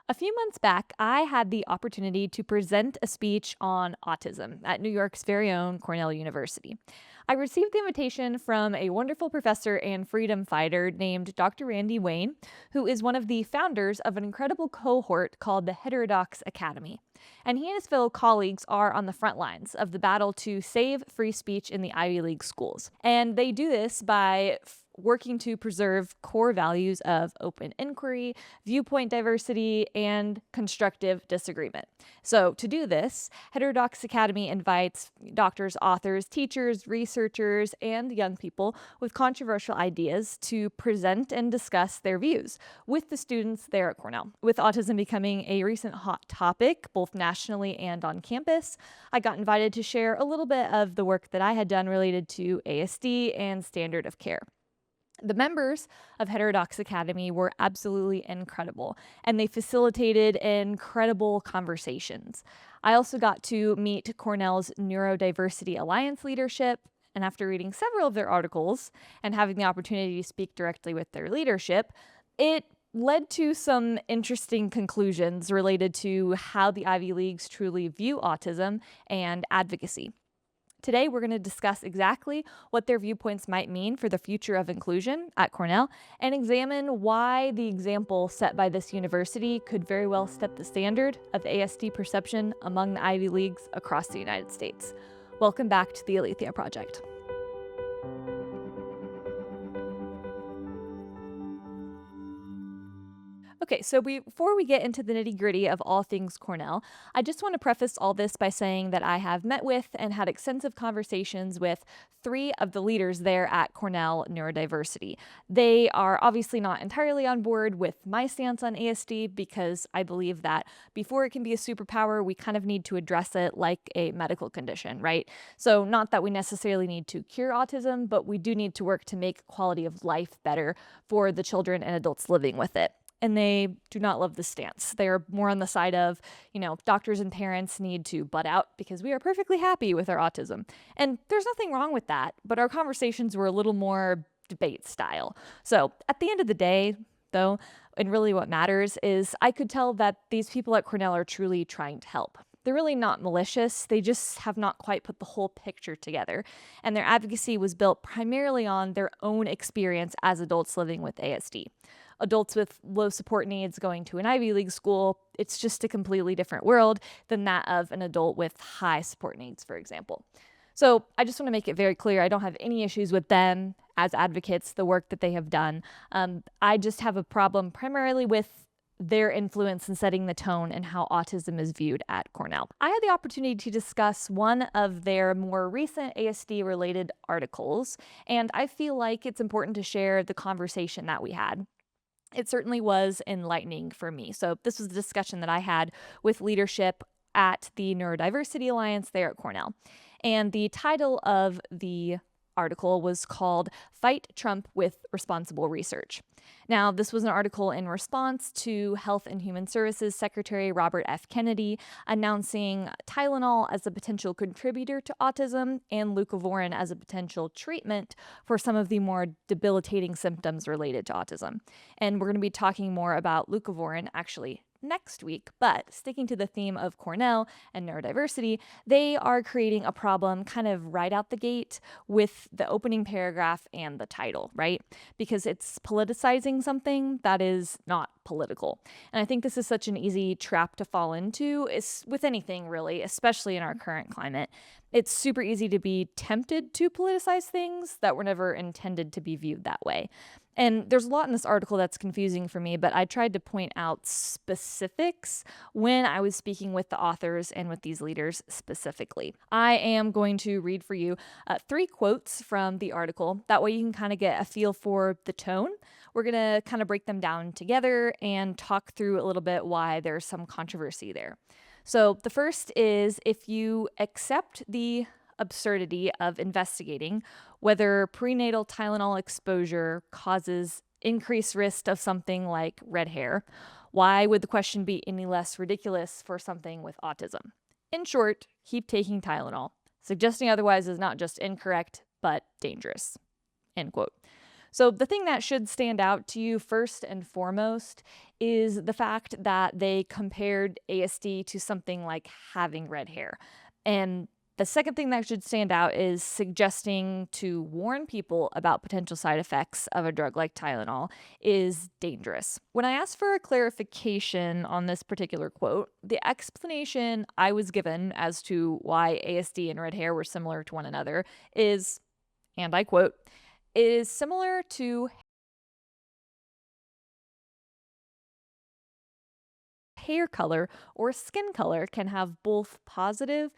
A few months back, I had the opportunity to present a speech on autism at New York's very own Cornell University. I received the invitation from a wonderful professor and freedom fighter named Dr. Randy Wayne, who is one of the founders of an incredible cohort called the Heterodox Academy. And he and his fellow colleagues are on the front lines of the battle to save free speech in the Ivy League schools. And they do this by working to preserve core values of open inquiry, viewpoint diversity, and constructive disagreement. So, to do this, Heterodox Academy invites doctors, authors, teachers, researchers, and young people with controversial ideas to present and discuss their views with the students there at Cornell. With autism becoming a recent hot topic, both nationally and on campus, I got invited to share a little bit of the work that I had done related to ASD and standard of care. The members of Heterodox Academy were absolutely incredible, and they facilitated incredible conversations. I also got to meet Cornell's Neurodiversity Alliance leadership, and after reading several of their articles and having the opportunity to speak directly with their leadership, it led to some interesting conclusions related to how the Ivy Leagues truly view autism and advocacy. Today, we're going to discuss exactly what their viewpoints might mean for the future of inclusion at Cornell and examine why the example set by this university could very well set the standard of ASD perception among the Ivy Leagues across the United States. Welcome back to the Alethea Project. Okay, so before we get into the nitty-gritty of all things Cornell, I just want to preface all this by saying that I have met with and had extensive conversations with three of the leaders there at Cornell Neurodiversity. They are obviously not entirely on board with my stance on ASD because I believe that before it can be a superpower, we kind of need to address it like a medical condition, right? So not that we necessarily need to cure autism, but we do need to work to make quality of life better for the children and adults living with it. And they do not love this stance. They are more on the side of, doctors and parents need to butt out because we are perfectly happy with our autism. And there's nothing wrong with that, but our conversations were a little more debate style. So at the end of the day, though, and really what matters is I could tell that these people at Cornell are truly trying to help. They're really not malicious. They just have not quite put the whole picture together. And their advocacy was built primarily on their own experience as adults living with ASD. Adults with low support needs going to an Ivy League school, it's just a completely different world than that of an adult with high support needs, for example. So I just want to make it very clear, I don't have any issues with them as advocates, the work that they have done. I just have a problem primarily with their influence in setting the tone and how autism is viewed at Cornell. I had the opportunity to discuss one of their more recent ASD-related articles, and I feel like it's important to share the conversation that we had. It certainly was enlightening for me. So this was a discussion that I had with leadership at the Neurodiversity Alliance there at Cornell. And the title of the article was called Fight Trump with Responsible Research. Now, this was an article in response to Health and Human Services Secretary Robert F. Kennedy announcing Tylenol as a potential contributor to autism and leucovorin as a potential treatment for some of the more debilitating symptoms related to autism. And we're going to be talking more about leucovorin actually next week, but sticking to the theme of Cornell and neurodiversity, they are creating a problem kind of right out the gate with the opening paragraph and the title, right? Because it's politicizing something that is not political. And I think this is such an easy trap to fall into is with anything really, especially in our current climate. It's super easy to be tempted to politicize things that were never intended to be viewed that way. And there's a lot in this article that's confusing for me, but I tried to point out specifics when I was speaking with the authors and with these leaders specifically. I am going to read for you 3 quotes from the article. That way you can kind of get a feel for the tone. We're going to kind of break them down together and talk through a little bit why there's some controversy there. So the first is if you accept the absurdity of investigating whether prenatal Tylenol exposure causes increased risk of something like red hair, why would the question be any less ridiculous for something with autism? In short, keep taking Tylenol. Suggesting otherwise is not just incorrect, but dangerous. End quote. So, the thing that should stand out to you first and foremost is the fact that they compared ASD to something like having red hair. And the second thing that should stand out is suggesting to warn people about potential side effects of a drug like Tylenol is dangerous. When I asked for a clarification on this particular quote, the explanation I was given as to why ASD and red hair were similar to one another is, and I quote, is similar to hair color or skin color can have both positive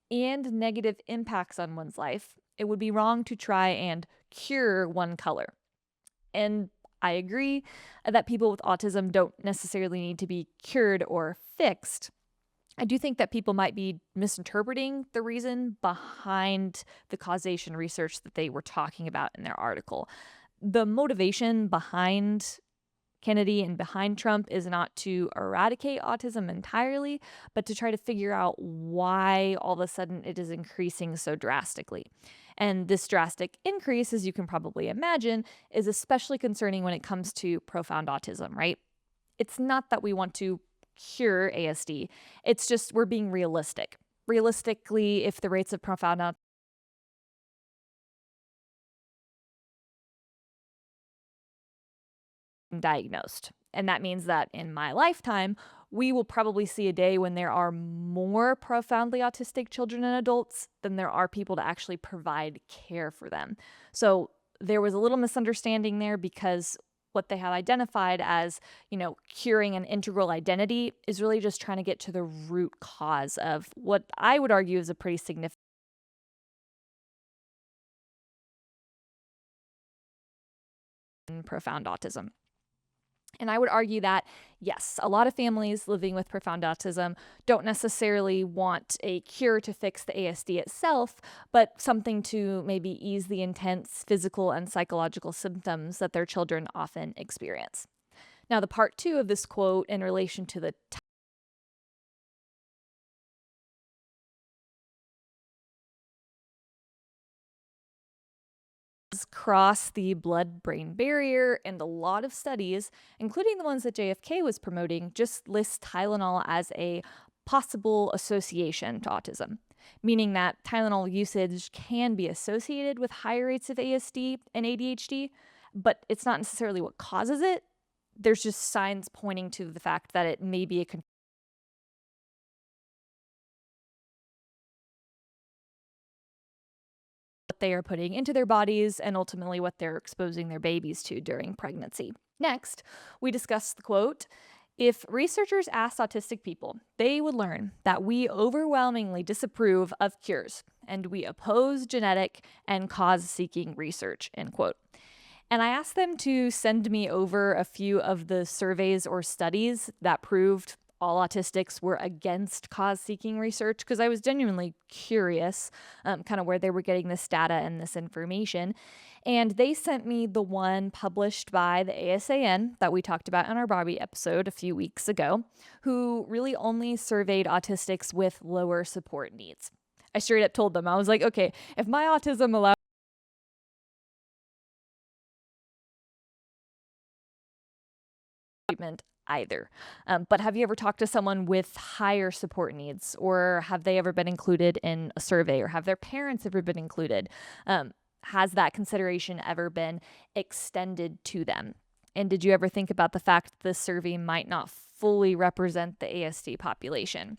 and negative impacts on one's life. It would be wrong to try and cure one color. And I agree that people with autism don't necessarily need to be cured or fixed. I do think that people might be misinterpreting the reason behind the causation research that they were talking about in their article. The motivation behind Kennedy and behind Trump is not to eradicate autism entirely, but to try to figure out why all of a sudden it is increasing so drastically. And this drastic increase, as you can probably imagine, is especially concerning when it comes to profound autism, right? It's not that we want to cure ASD, it's just we're being realistic. Realistically, if the rates of profound diagnosed. And that means that in my lifetime, we will probably see a day when there are more profoundly autistic children and adults than there are people to actually provide care for them. So there was a little misunderstanding there because what they have identified as, curing an integral identity is really just trying to get to the root cause of what I would argue is a pretty significant profound autism. And I would argue that, yes, a lot of families living with profound autism don't necessarily want a cure to fix the ASD itself, but something to maybe ease the intense physical and psychological symptoms that their children often experience. Now, the part two of this quote in relation to the cross the blood-brain barrier, and a lot of studies, including the ones that JFK was promoting, just list Tylenol as a possible association to autism, meaning that Tylenol usage can be associated with higher rates of ASD and ADHD, but it's not necessarily what causes it. There's just signs pointing to the fact that it may be a what they are putting into their bodies and ultimately what they're exposing their babies to during pregnancy. Next, we discuss the quote, if researchers asked autistic people, they would learn that we overwhelmingly disapprove of cures and we oppose genetic and cause-seeking research, end quote. And I asked them to send me over a few of the surveys or studies that proved all autistics were against cause-seeking research because I was genuinely curious kind of where they were getting this data and this information. And they sent me the one published by the ASAN that we talked about in our Barbie episode a few weeks ago, who really only surveyed autistics with lower support needs. I straight up told them, I was like, okay, if my autism allows treatment either. But have you ever talked to someone with higher support needs, or have they ever been included in a survey, or have their parents ever been included? Has that consideration ever been extended to them? And did you ever think about the fact that this survey might not fully represent the ASD population?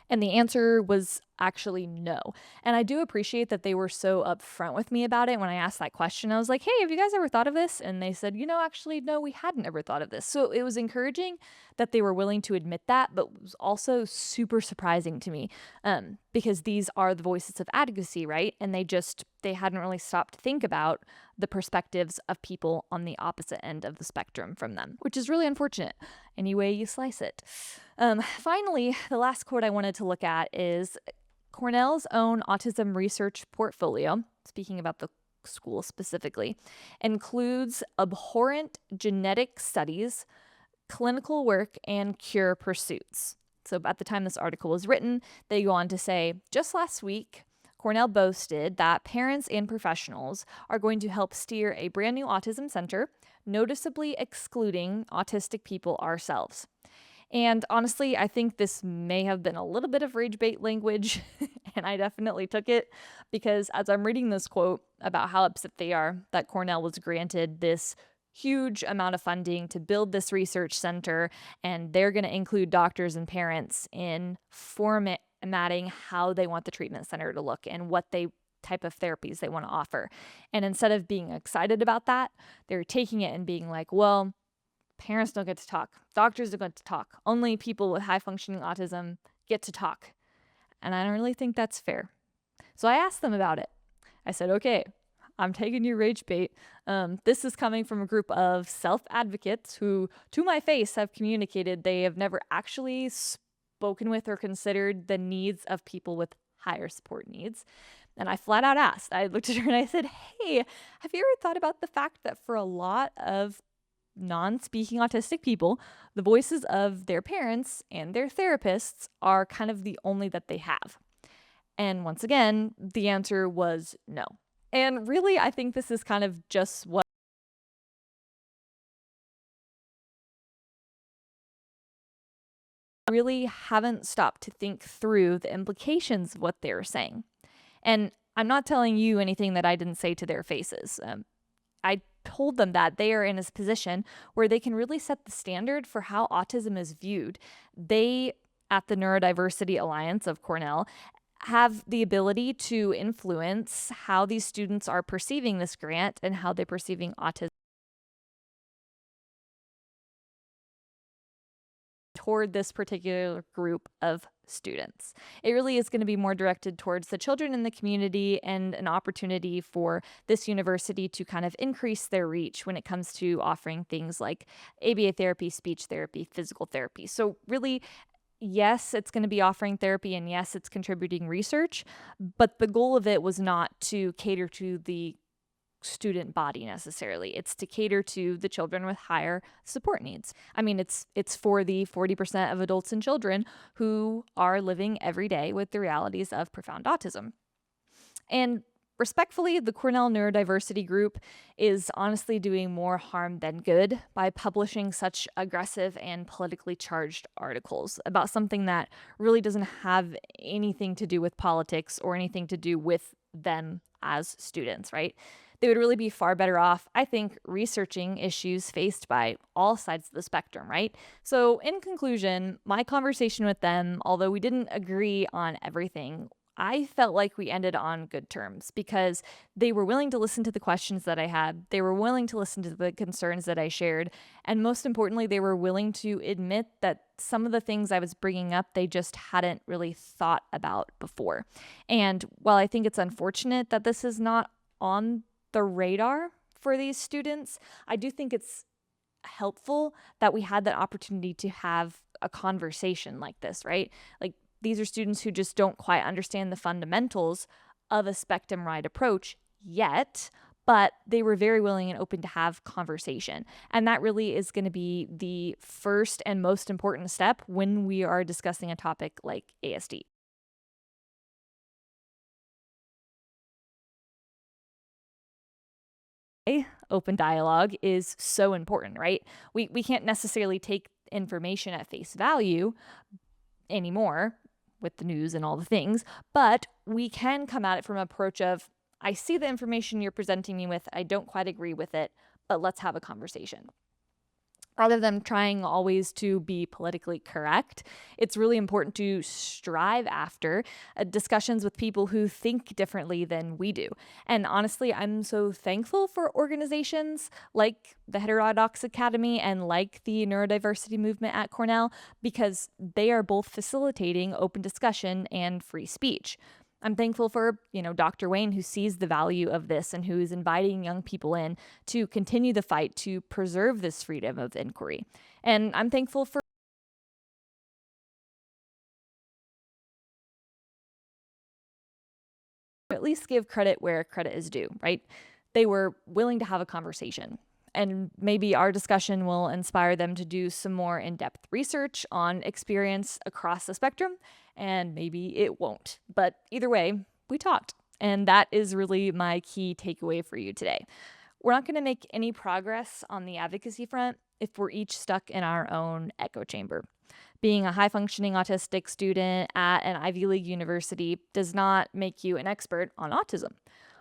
And the answer was actually no. And I do appreciate that they were so upfront with me about it. When I asked that question, I was like, hey, have you guys ever thought of this? And they said, actually, no, we hadn't ever thought of this. So it was encouraging that they were willing to admit that, but it was also super surprising to me because these are the voices of advocacy, right? And they hadn't really stopped to think about the perspectives of people on the opposite end of the spectrum from them, which is really unfortunate any way you slice it. Finally, the last quote I wanted to look at is Cornell's own autism research portfolio, speaking about the school specifically, includes abhorrent genetic studies, clinical work, and cure pursuits. So at the time this article was written, they go on to say, just last week, Cornell boasted that parents and professionals are going to help steer a brand new autism center, noticeably excluding autistic people ourselves. And honestly, I think this may have been a little bit of rage bait language, and I definitely took it because as I'm reading this quote about how upset they are that Cornell was granted this huge amount of funding to build this research center, and they're going to include doctors and parents in formatting how they want the treatment center to look and what they type of therapies they want to offer. And instead of being excited about that, they're taking it and being like, well, parents don't get to talk. Doctors don't get to talk. Only people with high functioning autism get to talk. And I don't really think that's fair. So I asked them about it. I said, okay, I'm taking your rage bait. This is coming from a group of self advocates who, to my face, have communicated they have never actually spoken with or considered the needs of people with higher support needs. And I flat out asked, I looked at her and I said, hey, have you ever thought about the fact that for a lot of non-speaking autistic people, the voices of their parents and their therapists are kind of the only that they have? And once again, the answer was no. And really, I think this is kind of just what I really haven't stopped to think through the implications of what they're saying. And I'm not telling you anything that I didn't say to their faces. I told them that they are in a position where they can really set the standard for how autism is viewed. They, at the Neurodiversity Alliance of Cornell, have the ability to influence how these students are perceiving this grant and how they're perceiving autism toward this particular group of students. It really is going to be more directed towards the children in the community and an opportunity for this university to kind of increase their reach when it comes to offering things like ABA therapy, speech therapy, physical therapy. So really, yes, it's going to be offering therapy and yes, it's contributing research, but the goal of it was not to cater to the student body necessarily. It's to cater to the children with higher support needs. I mean, it's for the 40% of adults and children who are living every day with the realities of profound autism. And respectfully, the Cornell Neurodiversity Group is honestly doing more harm than good by publishing such aggressive and politically charged articles about something that really doesn't have anything to do with politics or anything to do with them as students, right? They would really be far better off, I think, researching issues faced by all sides of the spectrum, right? So, in conclusion, my conversation with them, although we didn't agree on everything, I felt like we ended on good terms because they were willing to listen to the questions that I had. They were willing to listen to the concerns that I shared. And most importantly, they were willing to admit that some of the things I was bringing up, they just hadn't really thought about before. And while I think it's unfortunate that this is not on the radar for these students, I do think it's helpful that we had that opportunity to have a conversation like this, right? Like, these are students who just don't quite understand the fundamentals of a spectrum-wide approach yet, but they were very willing and open to have conversation. And that really is going to be the first and most important step when we are discussing a topic like ASD. Open dialogue is so important, right? We can't necessarily take information at face value anymore with the news and all the things, but we can come at it from an approach of, I see the information you're presenting me with, I don't quite agree with it, but let's have a conversation. Rather than trying always to be politically correct, it's really important to strive after discussions with people who think differently than we do. And honestly, I'm so thankful for organizations like the Heterodox Academy and like the neurodiversity movement at Cornell because they are both facilitating open discussion and free speech. I'm thankful for, Dr. Wayne, who sees the value of this and who is inviting young people in to continue the fight to preserve this freedom of inquiry. And I'm thankful for at least give credit where credit is due, right? They were willing to have a conversation. And maybe our discussion will inspire them to do some more in-depth research on experience across the spectrum, and maybe it won't. But either way, we talked. And that is really my key takeaway for you today. We're not going to make any progress on the advocacy front if we're each stuck in our own echo chamber. Being a high-functioning autistic student at an Ivy League university does not make you an expert on autism.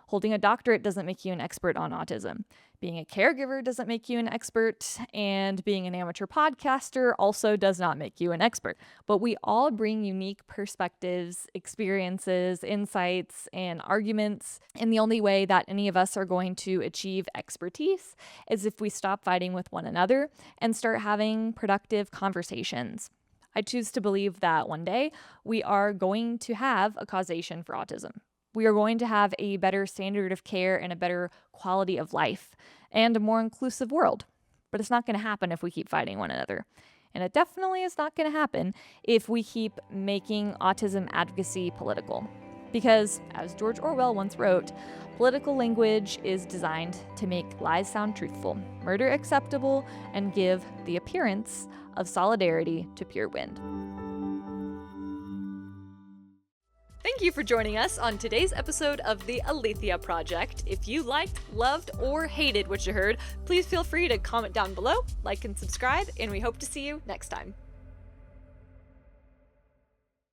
Holding a doctorate doesn't make you an expert on autism. Being a caregiver doesn't make you an expert, and being an amateur podcaster also does not make you an expert. But we all bring unique perspectives, experiences, insights, and arguments, and the only way that any of us are going to achieve expertise is if we stop fighting with one another and start having productive conversations. I choose to believe that one day we are going to have a causation for autism. We are going to have a better standard of care and a better quality of life and a more inclusive world. But it's not going to happen if we keep fighting one another. And it definitely is not going to happen if we keep making autism advocacy political. Because, as George Orwell once wrote, political language is designed to make lies sound truthful, murder acceptable, and give the appearance of solidarity to pure wind. Thank you for joining us on today's episode of the Alethea Project. If you liked, loved, or hated what you heard, please feel free to comment down below, like and subscribe, and we hope to see you next time.